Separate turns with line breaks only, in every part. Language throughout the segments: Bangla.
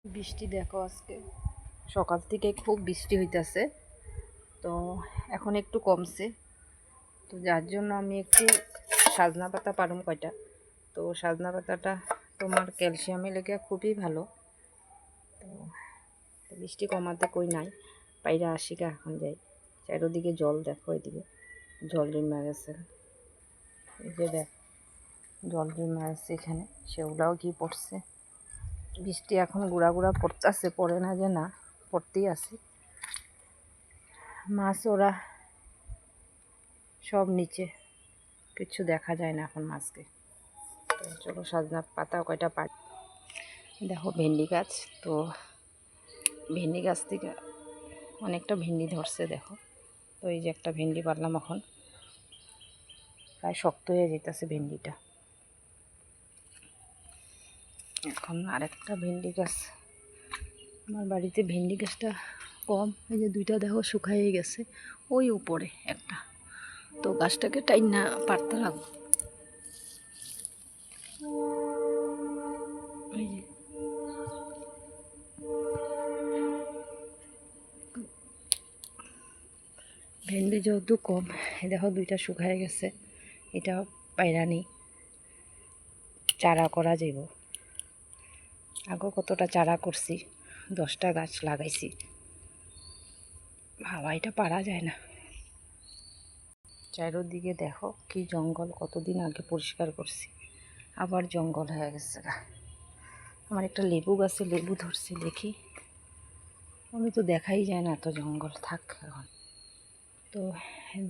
বৃষ্টি দেখো আজকে সকাল থেকে খুব বৃষ্টি হইতেছে, তো এখন একটু কমছে। তো যার জন্য আমি একটু সাজনা পাতা পারুম কয়টা। তো সাজনা পাতাটা তোমার ক্যালসিয়ামে লেগে খুবই ভালো। তো বৃষ্টি কমাতে কই নাই, পাইরা আসিকা এখন যাই। চারিদিকে জল দেখো, এদিকে জল জমে গেছে। এই যে দেখ জল জমে গেছে এখানে, সেগুলাও কি পড়ছে। বৃষ্টি এখন গুড়া গুড়া পড়তেছে, পড়ে না যে না, পড়তেই আছে। মাছ ওরা সব নিচে, কিছু দেখা যায় না এখন মাছকে। তো চলো সজনা পাতা কয়টা পাই। দেখো ভেন্ডি গাছ, তো ভেন্ডি গাছ থেকে অনেকটা ভেন্ডি ধরছে দেখো। তো এই যে একটা ভেন্ডি পারলাম, এখন প্রায় শক্ত হয়ে যেতেছে ভেন্ডিটা। এখন আরেকটা ভেন্ডি গাছ, আমার বাড়িতে ভেন্ডি গাছটা কম, এই যে দুইটা দেখো শুকাইয়ে গেছে, ওই উপরে একটা। তো গাছটাকে টাইম না পারতে লাগবো। এই যে ভেন্ডি যেহেতু কম, দেখো দুইটা শুকায় গেছে, এটা পায়রা নেই, চারা করা যাব। আগে কতটা চারা করছি, 10টা গাছ লাগাইছি, ভাবা এটা পারা যায় না। চারিদিকে দেখো কি জঙ্গল, কতদিন আগে পরিষ্কার করছি, আবার জঙ্গল হয়ে গেছে। আমার একটা লেবু গাছে লেবু ধরছে, দেখি আমি তো দেখাই যায় না, এত জঙ্গল থাক এখন। তো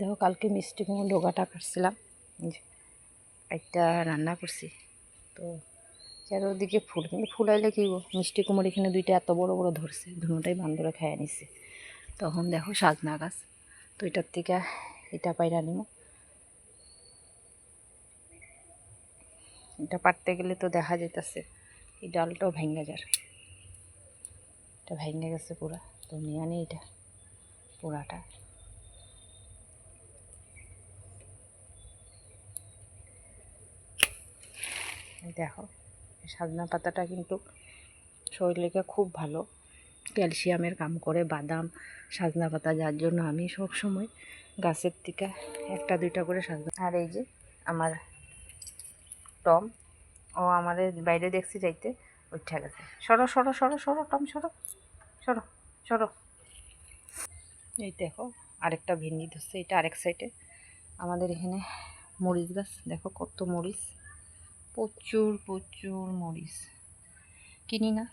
দেখো কালকে মিষ্টি কুমড়ো ডোগাটা কাটছিলাম, একটা রান্না করছি। তো চারিদিকে ফুল, কিন্তু ফুল আইলে কি গো, মিষ্টি কুমড়ো এখানে দুইটা এত বড় বড় ধরছে, দুটোটাই বান্দরে খেয়ে নিছে। তখন দেখো সাজনা গাছ, তো এটার থেকে এটা পাইরা নিব। এটা পারতে গেলে তো দেখা যেতেছে এই ডালটাও ভেঙে যার, এটা ভেঙে গেছে পুরা। তো নিয়ে আনি এটা পুরাটা। দেখো সাজনা পাতাটা কিন্তু শরীরে খুব ভালো, ক্যালসিয়ামের কাম করে বাদাম, সাজনা পাতা, যার জন্য আমি সব সময় গাছের থেকে একটা দুইটা করে সাজনা। আর এই যে আমার টম, ও আমাদের বাইরে দেখছি যাইতে, উঠে গেছে। সরো সরো সরো সরো টম, সরো সরো সরো। এই দেখো আরেকটা ভেন্ডি ধরছে, এটা আরেক সাইডে। আমাদের এখানে মরিচ গাছ দেখো, কত মরিচ, প্রচুর প্রচুর মরিচ, কিনি না,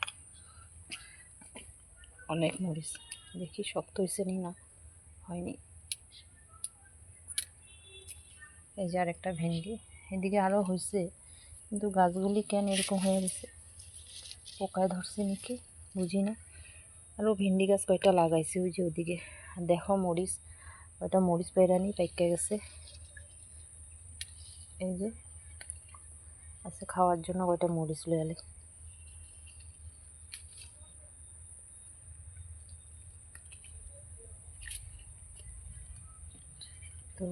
অনেক মরিচ। দেখি শক্ত হয়েছে নি না, হয়নি। এই যে আরেকটা ভেন্ডি, এদিকে আরও হয়েছে, কিন্তু গাছগুলি কেন এরকম হয়ে গেছে, পোকায় ধরছে নাকি বুঝি না। আরও ভেন্ডি গাছ কয়টা লাগাইছে ওই যে ওদিকে। দেখো মরিচ, ওইটা মরিচ পেরানি পাইকা গেছে। এই যে আছে খাওয়ার জন্য কয়টা মরিচ লয়ে আলে। তো